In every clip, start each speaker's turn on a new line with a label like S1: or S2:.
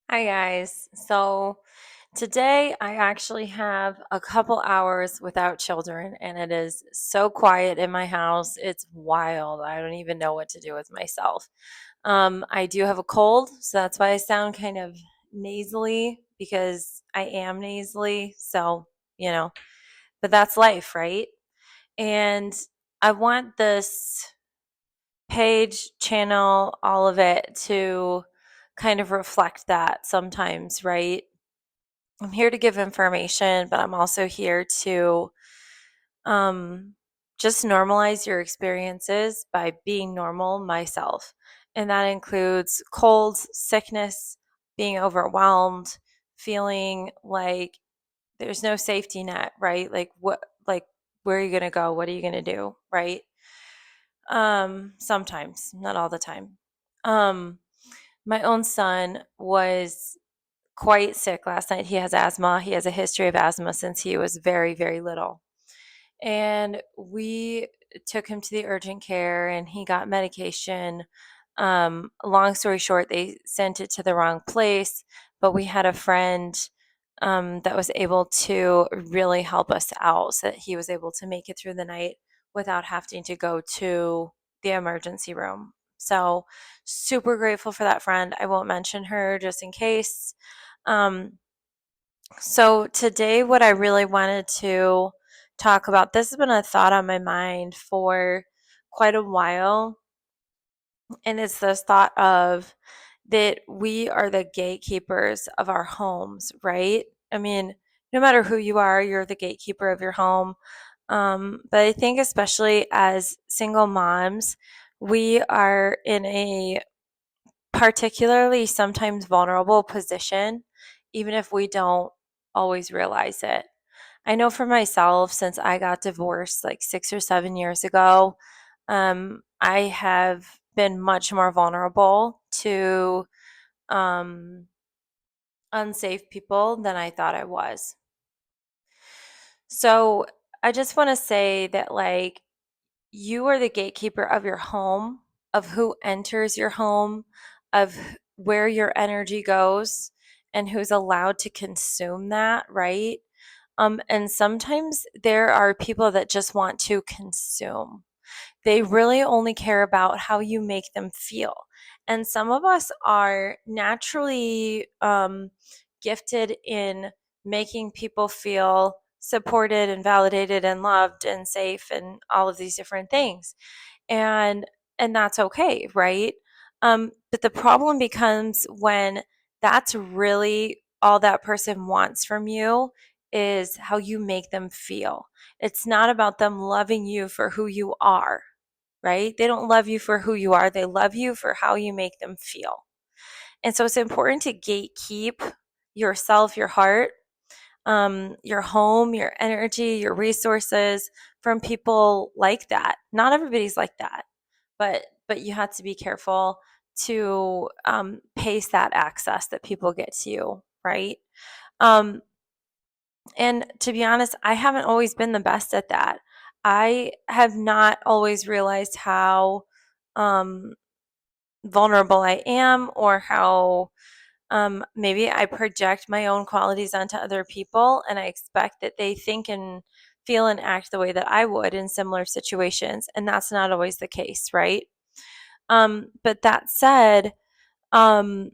S1: Hi guys. So today I actually have a couple hours without children and it is so quiet in my house. It's wild. I don't even know what to do with myself. I do have a cold, so that's why I sound kind of nasally because I am nasally. You know, but that's life, right? And I want this page, channel, all of it to kind of reflect that sometimes, right? I'm here to give information, but I'm also here to um, just normalize your experiences by being normal myself. And that includes colds, sickness, being overwhelmed, feeling like there's no safety net, right? Like, where are you going to go? What are you going to do, right? Sometimes, not all the time. Um, my own son was quite sick last night. He has asthma. He has a history of asthma since he was very, very little. And we took him to the urgent care and he got medication. Long story short, they sent it to the wrong place, but we had a friend that was able to really help us out so that he was able to make it through the night without having to go to the emergency room. So, super grateful for that friend. I won't mention her just in case. Um, so today, what I really wanted to talk about, this has been a thought on my mind for quite a while, and it's this thought of that we are the gatekeepers of our homes, right? I mean, no matter who you are, you're the gatekeeper of your home. But I think, especially as single moms, we are in a particularly sometimes vulnerable position, even if we don't always realize it. I know for myself, since I got divorced like 6 or 7 years ago, I have been much more vulnerable to um, unsafe people than I thought I was. So I just want to say that, like, you are the gatekeeper of your home, of who enters your home, of where your energy goes, and who's allowed to consume that, right? And sometimes there are people that just want to consume. They really only care about how you make them feel. And some of us are naturally gifted in making people feel supported and validated and loved and safe and all of these different things. And that's okay, right? But the problem becomes when that's really all that person wants from you is how you make them feel. It's not about them loving you for who you are, right? They don't love you for who you are, they love you for how you make them feel. And so it's important to gatekeep yourself, your heart, your home, your energy, your resources from people like that. Not everybody's like that, but you have to be careful to pace that access that people get to you, right? Um, and to be honest, I haven't always been the best at that. I have not always realized how um, vulnerable I am, or how maybe I project my own qualities onto other people and I expect that they think and feel and act the way that I would in similar situations. And that's not always the case, right? But that said, um,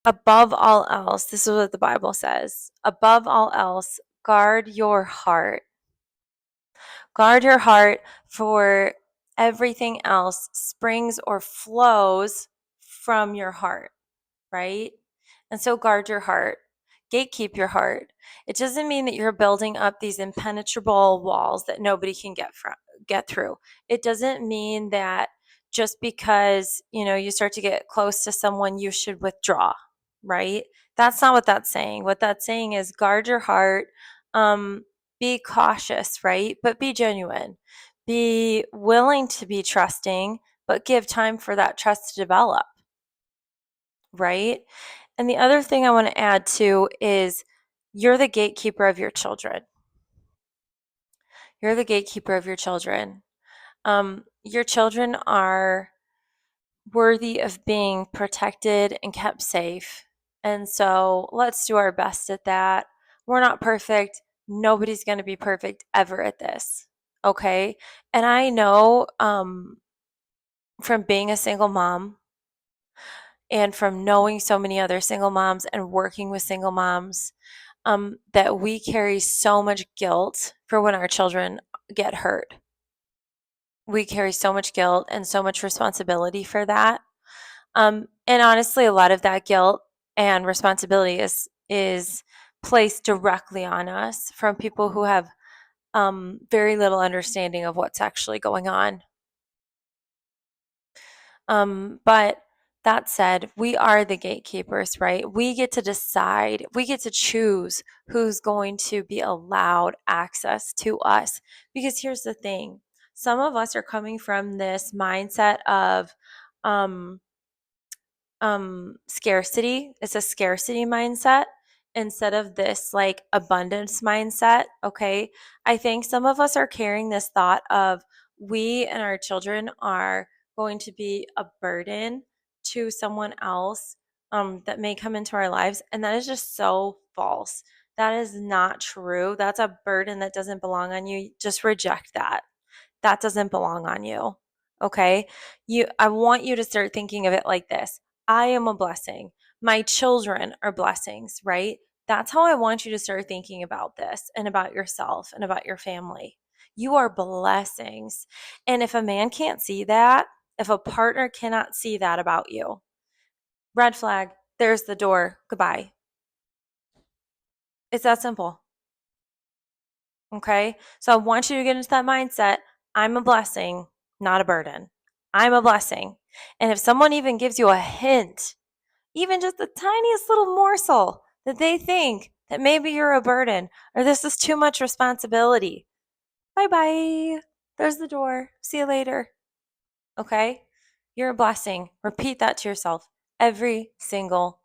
S1: above all else, this is what the Bible says, above all else, guard your heart. Guard your heart, for everything else springs or flows from your heart, right? And so guard your heart. Gatekeep your heart. It doesn't mean that you're building up these impenetrable walls that nobody can get through. It doesn't mean that just because, you start to get close to someone, you should withdraw, right? That's not what that's saying. What that's saying is guard your heart. Um, be cautious, right? But be genuine. Be willing to be trusting, but give time for that trust to develop, right? And the other thing I want to add too is you're the gatekeeper of your children. You're the gatekeeper of your children. Your children are worthy of being protected and kept safe. And so let's do our best at that. We're not perfect. Nobody's going to be perfect ever at this. Okay. And I know from being a single mom and from knowing so many other single moms and working with single moms that we carry so much guilt for when our children get hurt. We carry so much guilt and so much responsibility for that. And honestly, a lot of that guilt and responsibility is placed directly on us from people who have very little understanding of what's actually going on. But that said, we are the gatekeepers, right? We get to decide, we get to choose who's going to be allowed access to us. Because here's the thing, some of us are coming from this mindset of, um, scarcity. It's a scarcity mindset instead of this like abundance mindset. Okay. I think some of us are carrying this thought of we and our children are going to be a burden to someone else that may come into our lives. And that is just so false. That is not true. That's a burden that doesn't belong on you. Just reject that. That doesn't belong on you. Okay? I want you to start thinking of it like this. I am a blessing. My children are blessings, right? That's how I want you to start thinking about this and about yourself and about your family. You are blessings. And if a man can't see that, if a partner cannot see that about you, red flag, there's the door. Goodbye. It's that simple. Okay. So I want you to get into that mindset. I'm a blessing, not a burden. I'm a blessing. And if someone even gives you a hint, even just the tiniest little morsel that they think that maybe you're a burden or this is too much responsibility, bye bye. There's the door. See you later. Okay. You're a blessing. Repeat that to yourself every single